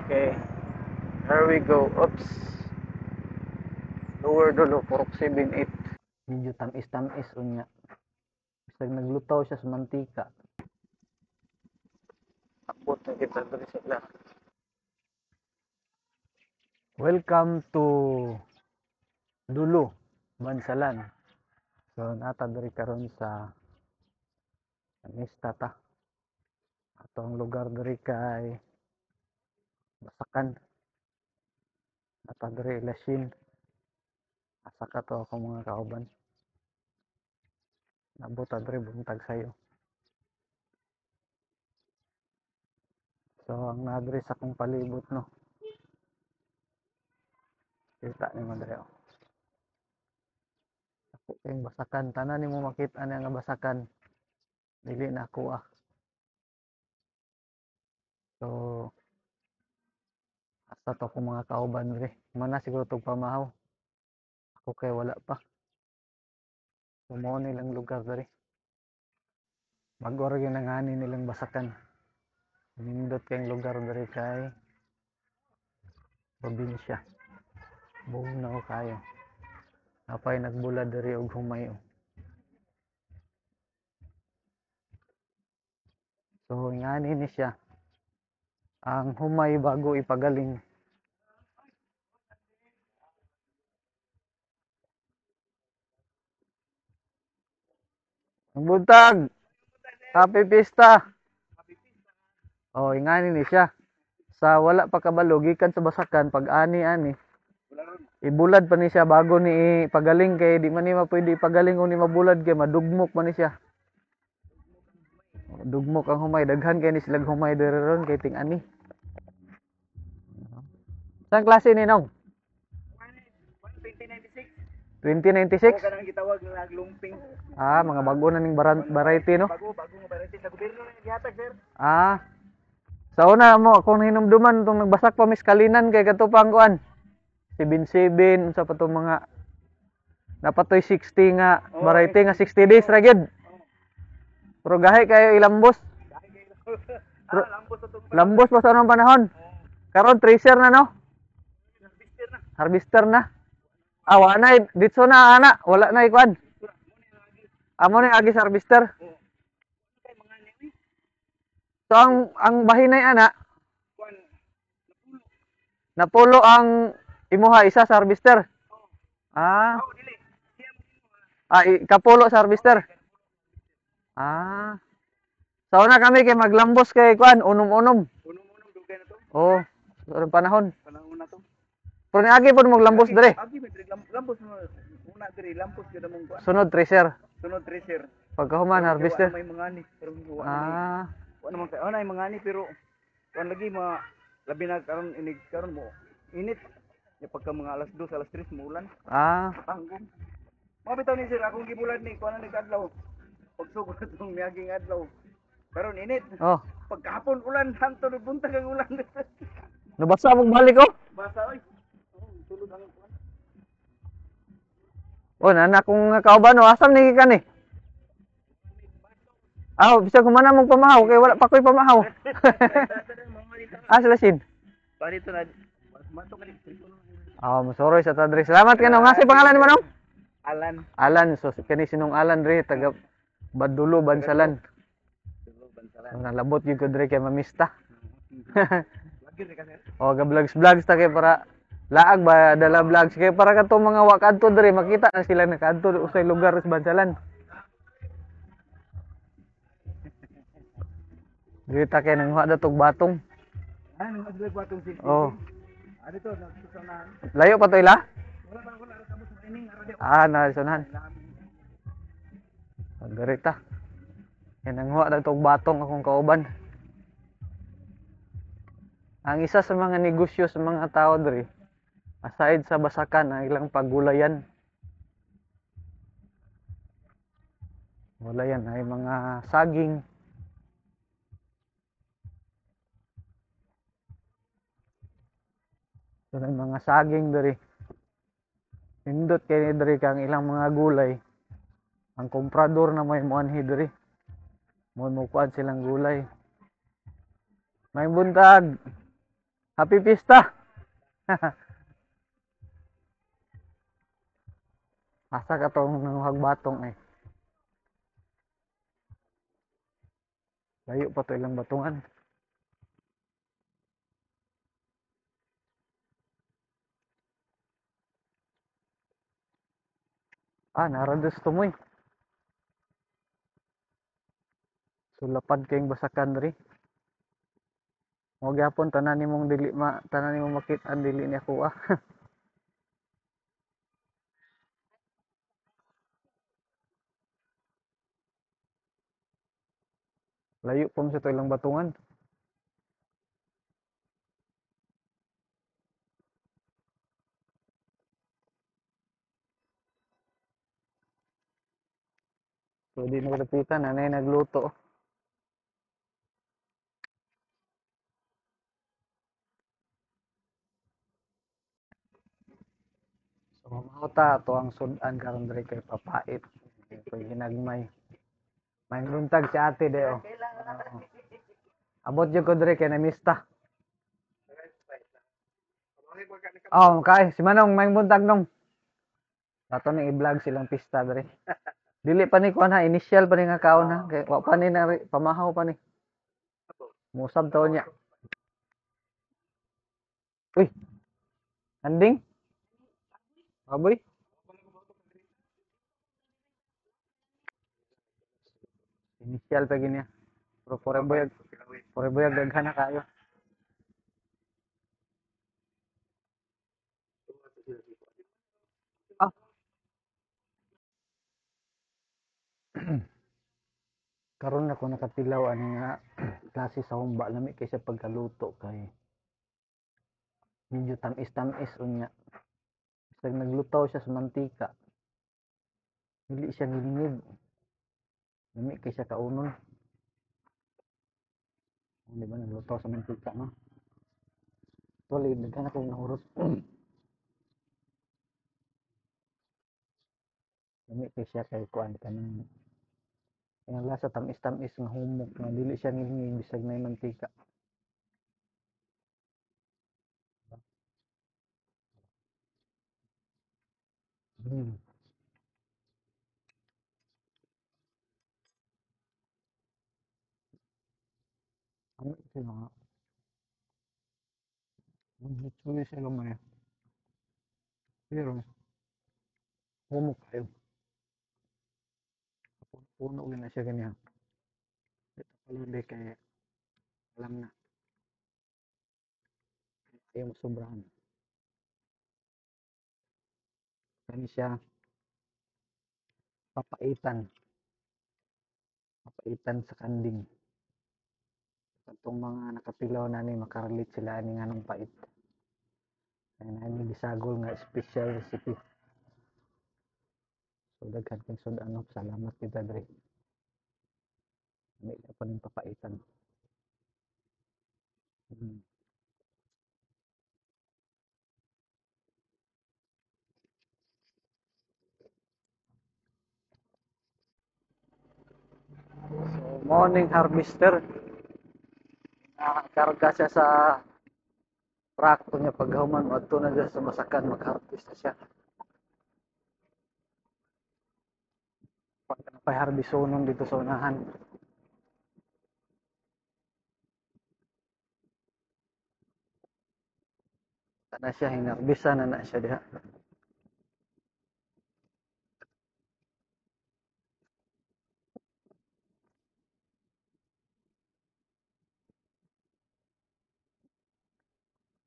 Okay, here we go. Oops. Lower dulo, purok 7-8. Medyo tamis-tamis unya. Bisag naglutaw siya sa mantika. Abot na kita dali sila. Welcome to Dulo, Bansalan. So nata diri karon sa Mistata. Ato ang lugar diri kay Basakan. Nata diri Lasin. Asa ka to ako mga kauban. Nabot diri buntag sayo. So ang nadri sa kong palibot no. Kita ni mo diri. Ako kayong Basakan, tanan nimo makita na nga Basakan. Dili na ako ah. So asa to ko mga kauban diri. Mana siguro tog pamahaw. Ako kay wala pa. Sumo nilang lugar diri. Mag-ora yung nangani nilang Basakan. Nindot kayong lugar diri kay probinsya. Buong na ko kayo. Apay nagbulad diri og humayo. So ngani ni siya. Ang humay bago ipagaling. Ang buntag. Happy Pista. Oh, ingani ni siya. Sa wala pa kabalo gikan sa Basakan pag ani ibulad pa ni siya bago ni ipagaling kay di man ni mapwede ipagaling kung ni mabulad kay madugmok man ni siya. Dugmok ang humay, daghan kay ni silang humay diri ron kay ting-ani. Saan klase ni Nong? 2096. 2096? Kanang gitawag nga lumping. Ah, mga bago na ning variety no. Bago nga variety sa gobyerno na gihatag sir. Ah. Sa una mo kung hinumduman tong nagbasak pa miskalinan kay katupang kuan. 77 unsa pa tong mga napatoy 60 nga variety nga 60 days ra gyud. Pero gahi kayo ilambos. Lambos pa sa anong panahon. Karon tracer na no. Harvester na. Awa na ditso na ana, wala na ikuan. Amo ni agi sa harvester. So ang bahinay ana napulo ang imuha isa sa harvester. Ah. Kapulo sa harvester. Ah. So na kami kay maglambos kay kuan unom-unom. Unom-unom dugay na to. Oh, sa panahon. Panahon na to. Pero niagi po maglambos dire. Agi lambos mo una diri lambos gyud mong kuan. Sunod tracer. Sunod tracer. Pagkahuman harvester. May mangani pero Ah. Wala man kay ana ay mangani pero kuan lagi labi na karon mo init. Ya pagka mga alas 2, alas 3 mo ulan. Ah. Tanggong. Mabitaw ni sir akong gibulad ni kuan na adlaw. Pagsugod tong miyaging adlaw. Karon init. Oh. Pagkahapon ulan hanto buntag ang ulan. Nabasa mong balik ko. Basa oy. Tulog ang kuan. Oh, nana kong kauban no, asam ni ka ni. Bisa kumana mong pamahaw kay wala pa koy pamahaw. Sila sin. Parito na mato kani. Masoroy sa tadri. Salamat ka no. Nga si pangalan mo no? Alan. Alan, so kani sinong Alan dre taga Badulo Bansalan. So, nalabot gyud ko dre kay mamista. Lagi rin kasi. Ga vlogs ta kay para laag ba dala vlogs kay para kadto mga wakadto dre makita na sila nakadto usay lugar sa Bansalan. Dito kay nanghuwa datog batong. Nang adlay batong sisi. Oh. Dito nagsusunahan. Layo pa to ila? Wala ra kamo sa training ara di. Nasunahan. Garita. Yan ang huwa datog batong akong kauban. Ang isa sa mga negosyo sa mga tao diri, aside sa Basakan, ang ilang paggulayan. Gulayan ay mga saging. So, may mga saging diri. Indot kay diri kang ilang mga gulay. Ang komprador na may muanhi diri. Mo mukuan silang gulay. May buntag. Happy Pista. Asa ka tong nanguhag batong eh. Layo pa to ilang batungan. Narados to mo eh. Sulapad kayong basakan diri. Mo gyapon tanan nimong dili tanan nimong makit-an dili ni ako ah. Layo pa mo sa to ilang batungan. So di naglapitan nanay nagluto. So mamauta to ang sudan karon diri kay papait. Kay hinagmay. May buntag si ate de oh. Abot jud ko diri kay namista. Oh, kay si Manong may buntag nung. Dato ni i-vlog silang pista diri. Dili pa ni kuan ha, initial pa ni nga kaon ha. Kay wa pa ni na pamahaw pa ni. Musab taon niya. Uy, anding? Baboy? Initial pa gini. Pero pore boyag daghan na kayo. Ah, karon ako nakatilaw ani nga klase sa humba lami kay sa pagkaluto kay medyo tamis-tamis unya. Bisag naglutaw siya sa mantika. Dili siya gilingig. Lami kay siya kaunon. Di ba naglutaw sa mantika no? Tuloy daghan akong nahurot. Lami kay siya kay kuan kanang ang lasa tamis-tamis nga humok nga dili siya ngilingig bisag may mantika. Hmm. Ano ito nga? Sulit siya gamay. Pero humok kayo. Puno ulit na siya ganyan. Ito pala hindi kaya alam na. Ayaw sobrahan. Kani siya papaitan. Papaitan sa kanding. Itong mga nakapilaw na ni makarelate sila ani nga ng pait. Kaya na ni bisagol nga special recipe. So daghan kang ano, salamat kita dre. May pa ning papaitan. Hmm. So morning harvester. Nakakarga siya sa trakto niya paghuman o adto na dyan sa masakan mag-harvest na siya. Pag napay-harvest unon dito sa unahan. Na siya hinarbisa na siya diha.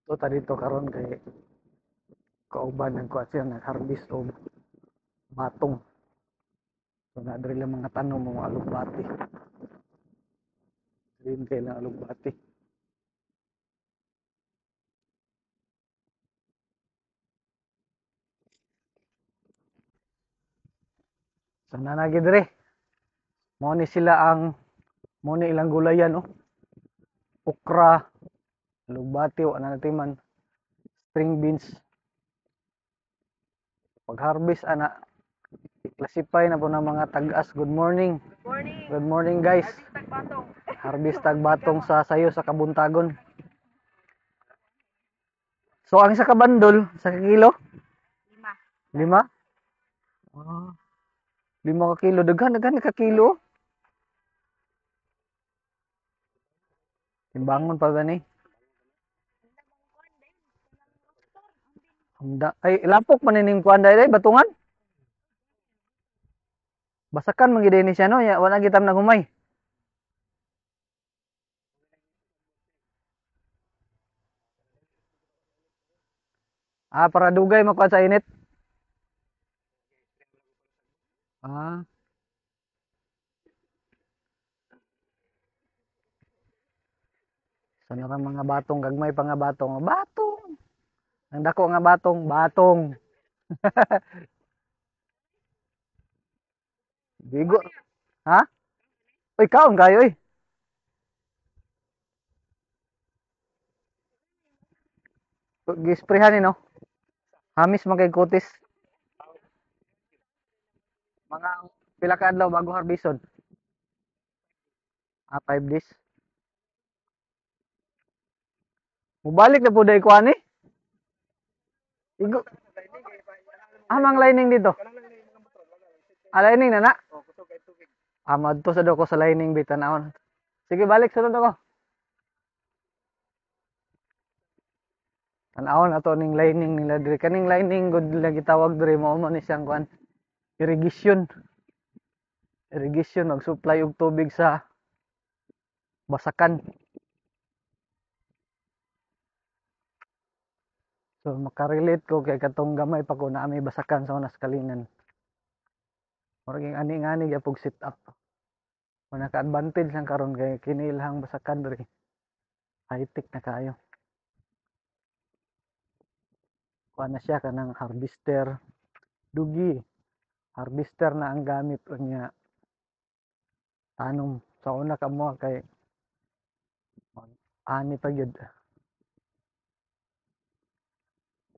So ta dito karon kay kauban ng kuha siya nag-harvest og batong. So na diri lang mga tanom mga alugbati. Green kay lang alugbati. So nanagi diri. Mo ni sila ang mo ni ilang gulayan no. Okra, alugbati wa na natiman, string beans. Pag-harvest ana classify na po ng mga tag-as. Good morning. Good morning guys. Harvest tagbatong sa sayo sa Kabuntagon. So ang isa ka bandol, sa kilo? 5. 5? Ah, 5 ka kilo. Daghan ka kilo. Timbangon pa gani. Handa. Ay, lapok man ning kuan dai batungan. Basakan man gid ni siya no, ya wala gitam nagumay. Ah, para dugay makuha sa init. Ah, sana ra mga batong gagmay pa nga batong. Batong. Ang dako nga batong, batong. Bigo. Ha? Uy, kaon kayo eh. Gisprehan ni no. Hamis man kay kutis. Mga pila ka adlaw bago harbison. Ah, 5 days. Mubalik na po dahil kuha ni. Igo. Amang lining dito. Ah, lining na na. Amad to sa doko sa lining bitan naon. Sige, balik sunod ako. Tanawon ato ning lining nila diri. Kaning lining gud nila gitawag diri mao man ni siyang kuan. Irrigation. Irrigation og supply og tubig sa basakan. So makarelate ko kay katong gamay pa ko na may basakan sa unas kalingan. Murag ani-ani gyapog sit up. Kung naka-advantage lang karon kay kini ilang basakan diri. High tech na kayo. Kuha na siya kanang harvester. Dugi. Harvester na ang gamit niya. Tanom sa una ka mo kay ani pa gyud.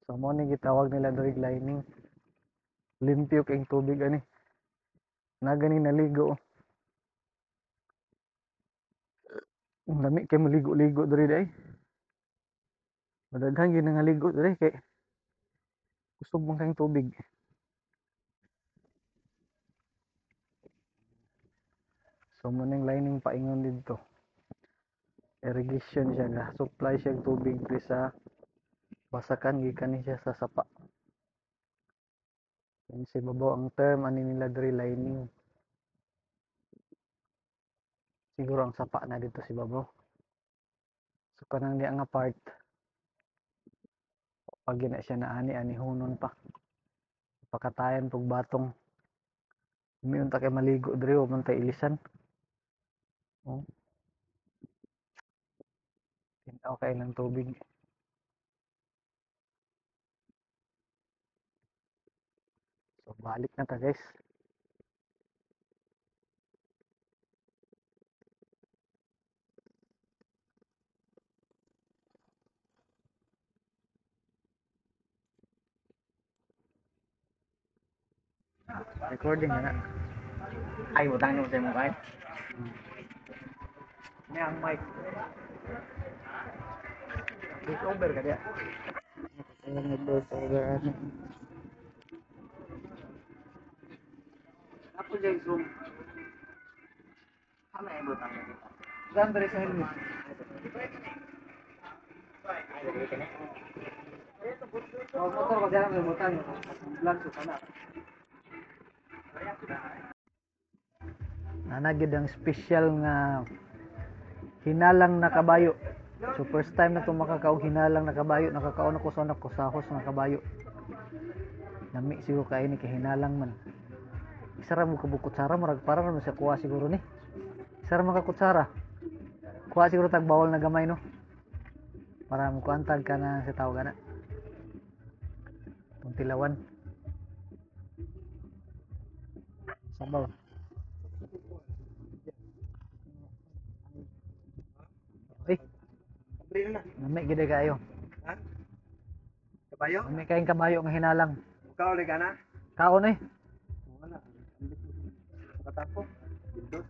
So mo ni gitawag nila diri lining. Limpyo kay tubig ani. Na gani naligo. Ang lami kay maligo-ligo diri day. Madaghan gyud nga ligo diri kay kusog man kayong tubig. So mo ning lining paingon didto. Irrigation siya ga supply siya og tubig diri sa basakan gikan ni siya sa sapa. Yan si babaw ang term ani nila diri lining. Siguro ang sapa na dito si babaw. So kanang di nga part pag na siya na ani hunon pa. Pakatayan pug batong. Umiyon ta kay maligo diri o man tay ilisan. Oh. Tinaw kay ng tubig. So balik na ta guys. Recording na na. Ay, utang nyo sa mong kahit. May ang mic. Take over ka diya. Ayan nag-over ano. Ako dyan zoom. Kama yung butang na kita. Saan diri sa helmet? Oh, motor ko diyan ang butang. Vlog ko kana. Nanagid ang special nga hinalang na kabayo. So first time na itong makakaog hinalang na kabayo. Nakakaon ako sa anak ko sa hos ng kabayo. Nami siguro kayo ni kahinalang man. Isara mo kabukutsara. Marag para naman siya kuha siguro ni. Isara mo kakutsara. Kuha siguro tag bawal na gamay no. Para mo kuantag ka na sa tao gana. Itong tilawan. Sabaw. Ay, nami gid kayo. Ha? Kabayo? Nami kayong kabayo nga hinalang. Ikaw ulit ka na? Kaon eh. Wala. Nakatapo. Bindot.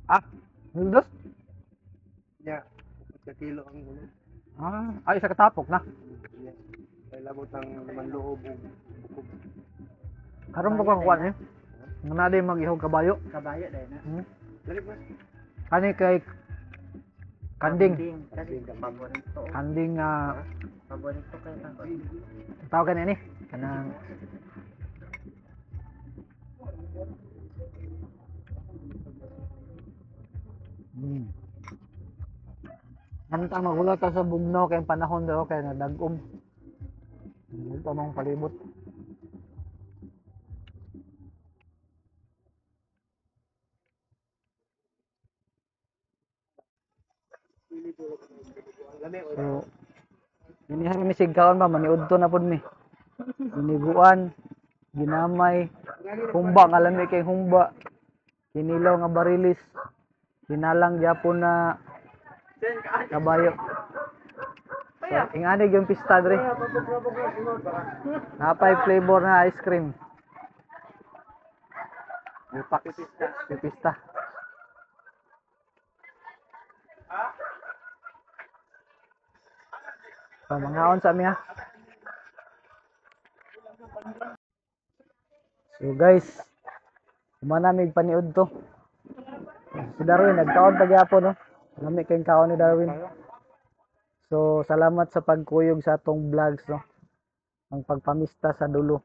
Ah, Hildos? Niya. 4 kilo ang ulo. Ah, ay isa katapok na. Yeah. Labot ang manloob ug bukog. Karon ko kuan eh. Nga na din mag-ihog kabayo. Kabayo dahil na. Dali ba? Kani kay kanding. Kasi paborito. Kanding Paborito kayo ako. tawag ka ni kanang Antang magulat ka sa bugnaw kay panahon daw kay nadagom. Ito mong palibot. So, inihang mi sigkaon ba maniudto na pud mi. Iniguan, ginamay, humba nga lami kay humba. Kinilaw nga barilis. Hinalang gyapon na kabayo. So, ingani yung pista dre. Napay flavor na ice cream. Yupak pista. So, mangaon sa amin ha. So guys, kumanamig paniud to. Si Darwin, nagkaon pa gyapon no. Lami kayong kaon ni Darwin. So, salamat sa pagkuyog sa atong vlogs no. Ang pagpamista sa dulo.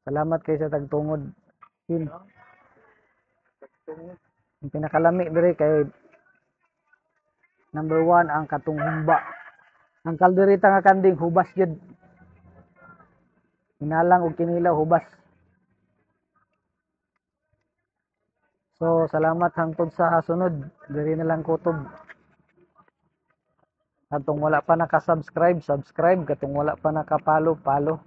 Salamat kay sa tagtungod. Yun. Ang pinakalami dire kay number 1 ang katunghumba. Ang kaldereta nga kanding hubas gyud. Hinalang og kinilaw hubas. So, salamat hangtod sa sunod. Diri na lang kutob. Katong wala pa naka-subscribe, subscribe. Katong wala pa naka-follow, follow.